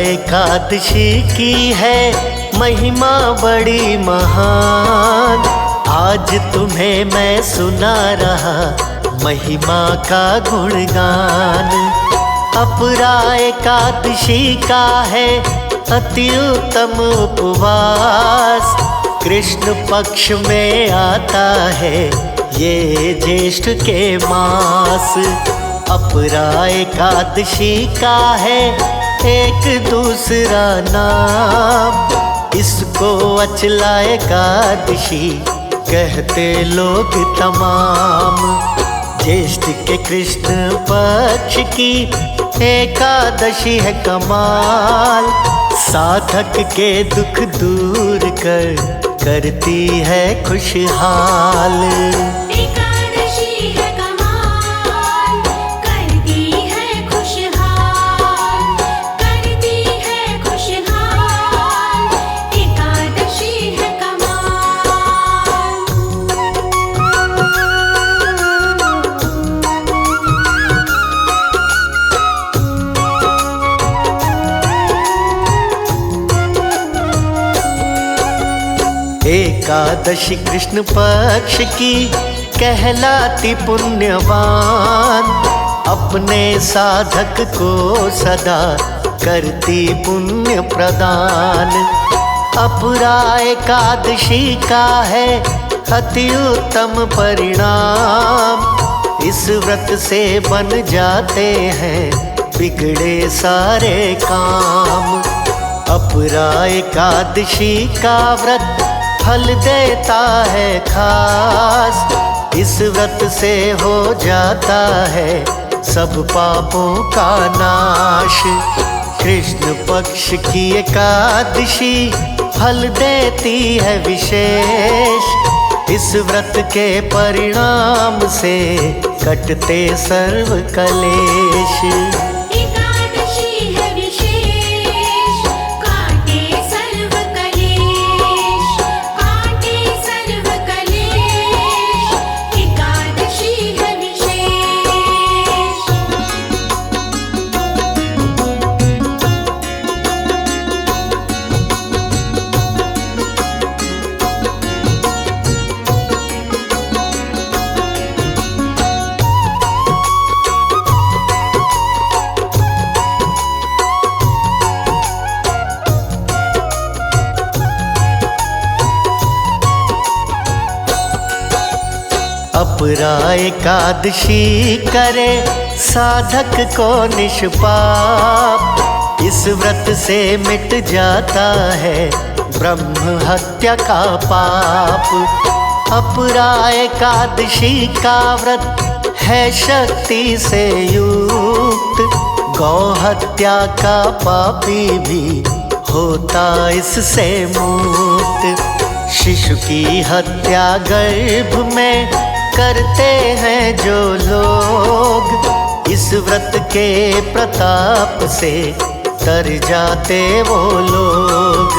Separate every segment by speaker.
Speaker 1: एकादशी की है महिमा बड़ी महान। आज तुम्हें मैं सुना रहा महिमा का गुणगान। अपरा एकादशी का है अति उत्तम उपवास। कृष्ण पक्ष में आता है ये ज्येष्ठ के मास। अपरा एकादशी का है एक दूसरा नाम। इसको अचला एकादशी कहते लोग तमाम। ज्येष्ठ के कृष्ण पक्ष की एकादशी है कमाल। साधक के दुख दूर करती है खुशहाल।
Speaker 2: एकादशी है कमाल, करती है खुशहाल, करती है खुशहाल। एकादशी है
Speaker 1: एकादशी कृष्ण पक्ष की कहलाती पुण्यवान। अपने साधक को सदा करती पुण्य प्रदान। अपरा एकादशी का है अति उत्तम परिणाम। इस व्रत से बन जाते हैं बिगड़े सारे काम। अपरा एकादशी का व्रत फल देता है खास। इस व्रत से हो जाता है सब पापों का नाश। कृष्ण पक्ष की एकादशी फल देती है विशेष। इस व्रत के परिणाम से कटते सर्व कलेश।
Speaker 2: एकादशी है विशेष, काटे सर्व कलेश, काटे सर्व कलेश। एकादशी है विशेष।
Speaker 1: अपरा एकादशी करे साधक को निष्पाप। इस व्रत से मिट जाता है ब्रह्म हत्या का पाप। अपरा एकादशी का व्रत है शक्ति से युक्त। गौ हत्या का पापी भी होता इससे मुक्त। शिशु की हत्या गर्भ में करते हैं जो लोग। इस व्रत के प्रताप से तर जाते वो लोग।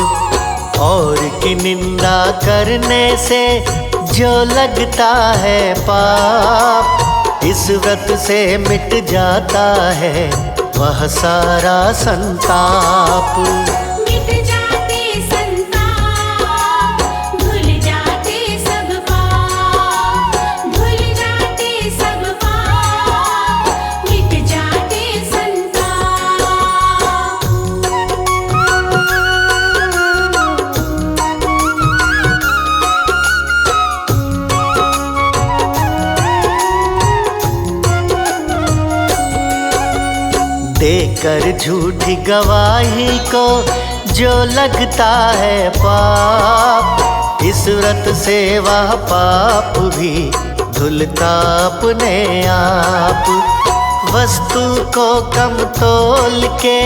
Speaker 1: और की निंदा करने से जो लगता है पाप। इस व्रत से मिट जाता है वह सारा संताप।
Speaker 2: मिट जाते संताप, भूल जाते सब पाप, भूल जाते सब पाप। मिट जाते संताप।
Speaker 1: देकर झूठी गवाही को जो लगता है पाप। इस व्रत से वह पाप भी धुलता अपने आप। वस्तु को कम तोल के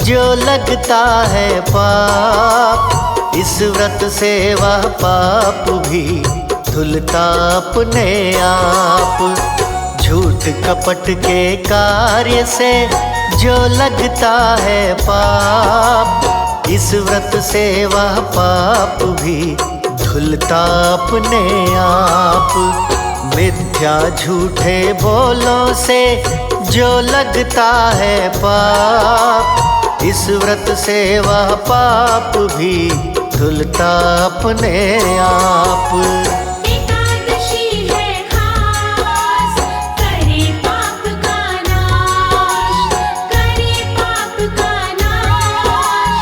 Speaker 1: जो लगता है पाप। इस व्रत से वह पाप भी धुलता अपने आप। झूठ कपट के कार्य से जो लगता है पाप। इस व्रत से वह पाप भी धुलता अपने आप। मिथ्या झूठे बोलों से जो लगता है पाप। इस व्रत से वह पाप भी धुलता अपने आप।
Speaker 2: एकादशी है खास, करे पाप का नाश, करे पाप का नाश।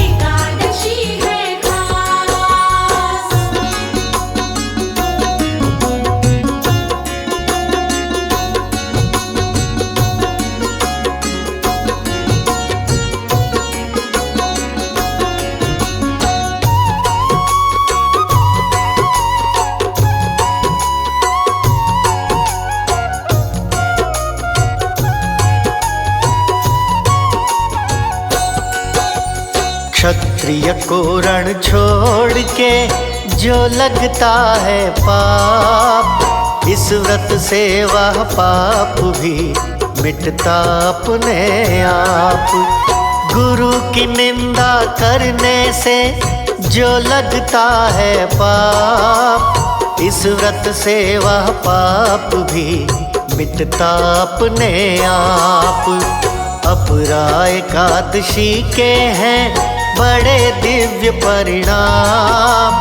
Speaker 2: एकादशी है खास।
Speaker 1: क्षत्रिय को रण छोड़ के जो लगता है पाप, इस व्रत से वह पाप भी मिटता अपने आप। गुरु की निंदा करने से जो लगता है पाप, इस व्रत से वह पाप भी मिटता अपने आप। अपरा एकादशी के हैं बड़े दिव्य परिणाम,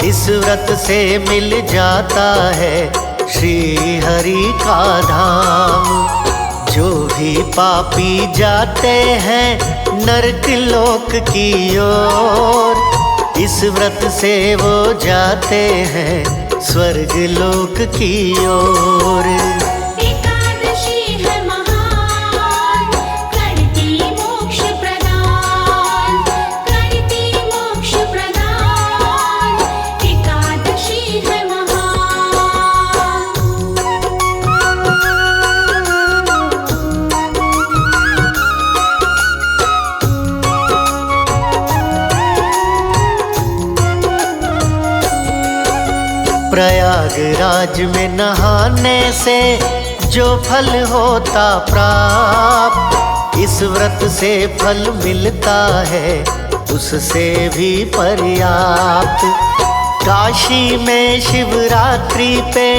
Speaker 1: इस व्रत से मिल जाता है श्री हरि का धाम। जो भी पापी जाते हैं नरक लोक की ओर, इस व्रत से वो जाते हैं स्वर्ग लोक की ओर।
Speaker 2: एकादशी है महान, करती मोक्ष प्रदान, करती मोक्ष प्रदान। एकादशी है
Speaker 1: प्रयागराज में नहाने से जो फल होता प्राप्त, इस व्रत से फल मिलता है उससे भी पर्याप्त। काशी में शिवरात्रि पे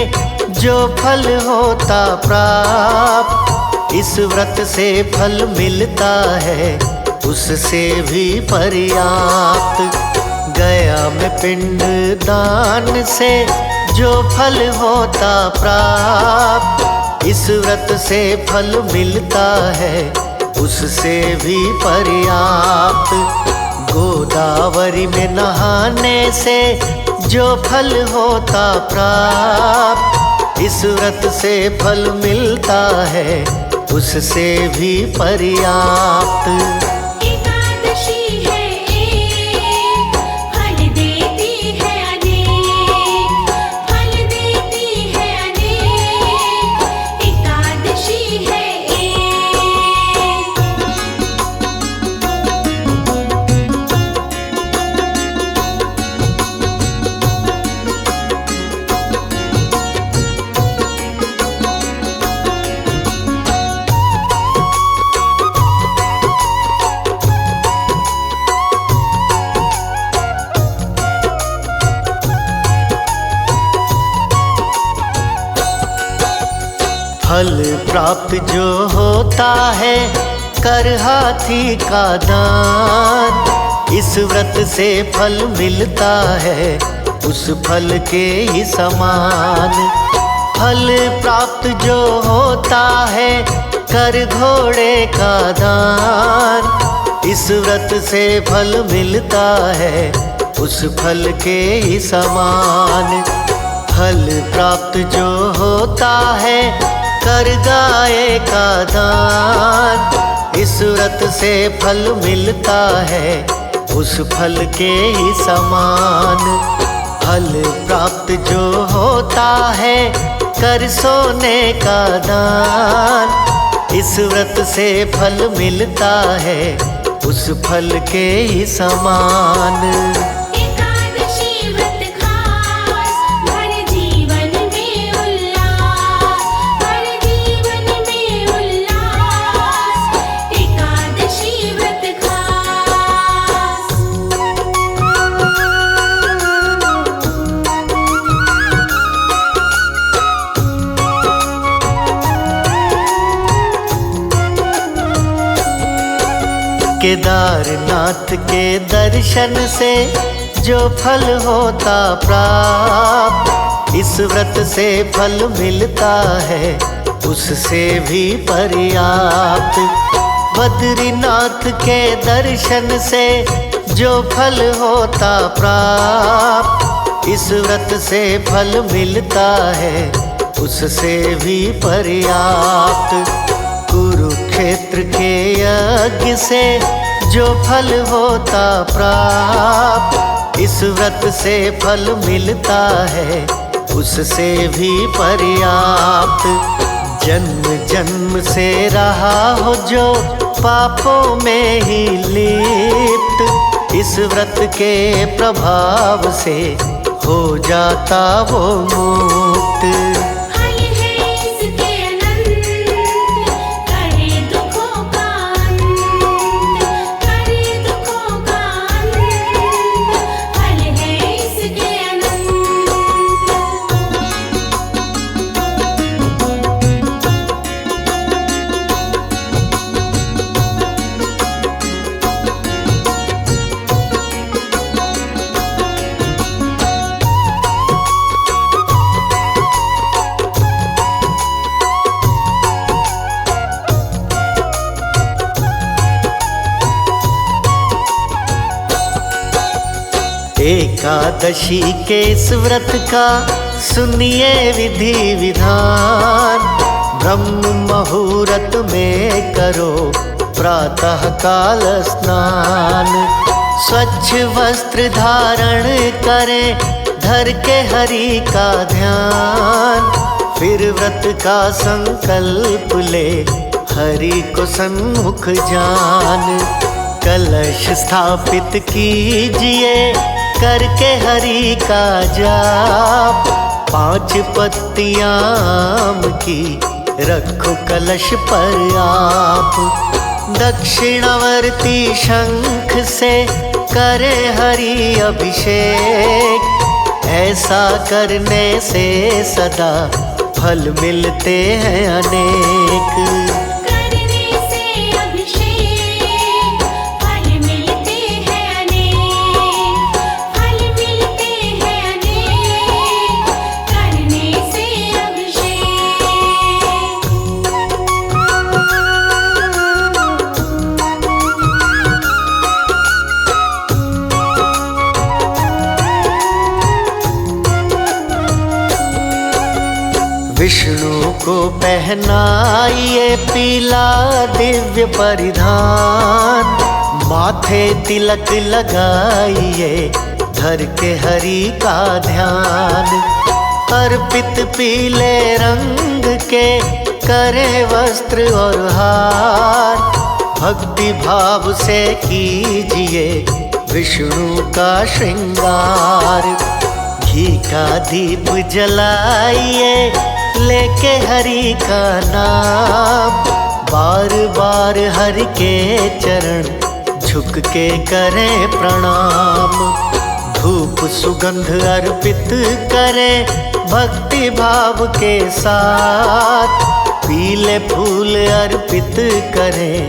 Speaker 1: जो फल होता प्राप्त, इस व्रत से फल मिलता है उससे भी पर्याप्त। गया में पिंड दान से जो फल होता प्राप्त, इस व्रत से फल मिलता है उससे भी पर्याप्त। गोदावरी में नहाने से जो फल होता प्राप्त, इस व्रत से फल मिलता है उससे भी पर्याप्त।
Speaker 2: एकादशी है एक, फल देती है अनेक, फल देती है अनेक। एकादशी है एक।
Speaker 1: फल प्राप्त जो होता है कर हाथी का दान, इस व्रत से फल मिलता है उस फल के ही समान। फल प्राप्त जो होता है कर घोड़े का दान, इस व्रत से फल मिलता है उस फल के ही समान। फल प्राप्त जो होता है कर गाय का दान, इस व्रत से फल मिलता है उस फल के ही समान। फल प्राप्त जो होता है कर सोने का दान, इस व्रत से फल मिलता है उस फल के ही समान।
Speaker 2: एकादशी व्रत खास, भर जीवन में उल्लास, भर जीवन में उल्लास। एकादशी व्रत खास।
Speaker 1: केदारनाथ के दर्शन से जो फल होता प्राप्त, इस व्रत से फल मिलता है उससे भी पर्याप्त। बद्रीनाथ के दर्शन से जो फल होता प्राप्त, इस व्रत से फल मिलता है उससे भी पर्याप्त। कुरुक्षेत्र के यज्ञ से जो फल होता प्राप्त, इस व्रत से फल मिलता है उससे भी पर्याप्त। जन्म जन्म से रहा हो जो पापों में ही लिप्त, इस व्रत के प्रभाव से हो जाता वो मुक्त।
Speaker 2: फल है इसके अनंत, करे दुखों का अंत, करे दुखों का अंत, फल है इसके अनंत।
Speaker 1: एकादशी के इस व्रत का सुनिए विधि विधान। ब्रह्म मुहूर्त में करो प्रातः काल स्नान। स्वच्छ वस्त्र धारण करें, धर के हरि का ध्यान। फिर व्रत का संकल्प ले, हरि को सन्मुख जान। कलश स्थापित कीजिए, करके हरि का जाप। 5 पत्तियां आम की रखो कलश पर आप। दक्षिणावर्ती शंख से करे हरि अभिषेक। ऐसा करने से सदा फल मिलते हैं अनेक।
Speaker 2: करने से अभिषेक फल मिलते हैं अनेक, फल मिलते हैं अनेक, करने से अभिषेक।
Speaker 1: विष्णु को पहनाइए पीला दिव्य परिधान। माथे तिलक लगाइए, धर के हरि का ध्यान। अर्पित पीले रंग के करे वस्त्र और हार। भक्ति भाव से कीजिए विष्णु का श्रृंगार। घी का दीप जलाइए, लेके हरि का नाम। बार बार हरि के चरण झुक के करें प्रणाम। धूप सुगंध अर्पित करें भक्ति भाव के साथ। पीले फूल अर्पित करें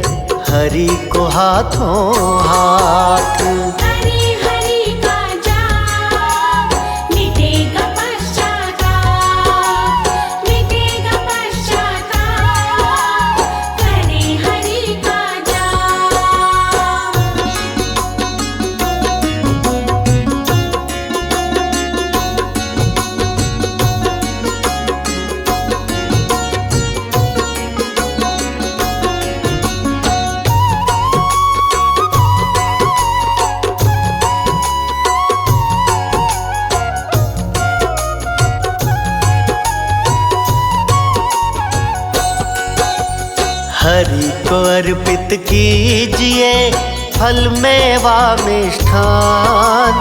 Speaker 1: हरि को हाथों हाथ।
Speaker 2: हरि हरि का जाप मिटेगा पश्चाताप, मिटेगा पश्चाताप, करे हरि का जाप।
Speaker 1: हरि को अर्पित कीजिए फल मेवा मिष्ठान।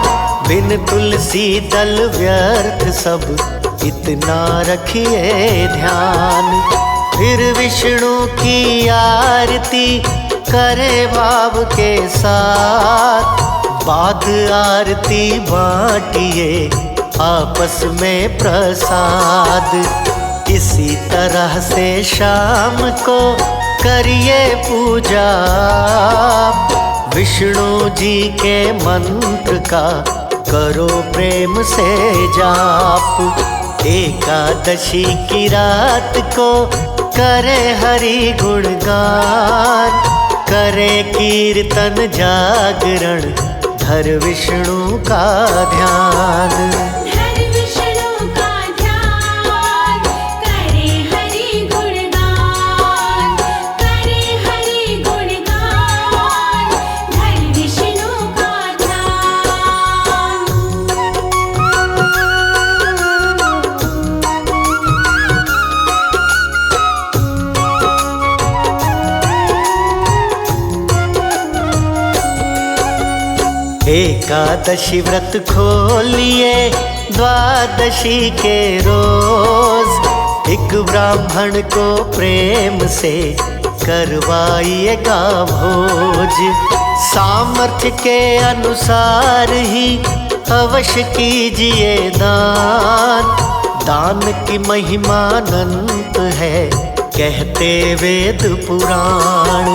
Speaker 1: बिन तुलसी दल व्यर्थ सब इतना रखिए ध्यान। फिर विष्णु की आरती करे भाव के साथ। बाद आरती बांटिए आपस में प्रसाद। इसी तरह से शाम को करिए पूजा विष्णु जी के मंत्र का, करो प्रेम से जाप। एकादशी की रात को करे हरि गुणगान, करे कीर्तन जागरण, धर विष्णु का ध्यान।
Speaker 2: धर विष्णु का ध्यान, करे हरि गुणगान, करे हरि गुणगान, धर विष्णु का ध्यान।
Speaker 1: एकादशी व्रत खोलिए द्वादशी के रोज, एक ब्राह्मण को प्रेम से करवाइएगा भोज। सामर्थ्य के अनुसार ही अवश्य कीजिए दान, दान की महिमा अनंत है कहते वेद पुराण।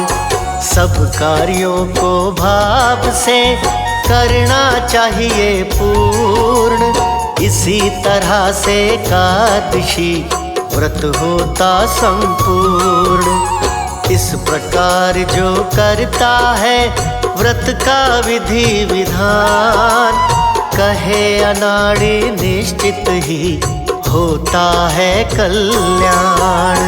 Speaker 1: सब कार्यों को भाव से करना चाहिए पूर्ण, इसी तरह से एकादशी व्रत होता संपूर्ण। इस प्रकार जो करता है व्रत का विधि विधान, कहे अनाड़ी निश्चित ही होता है कल्याण।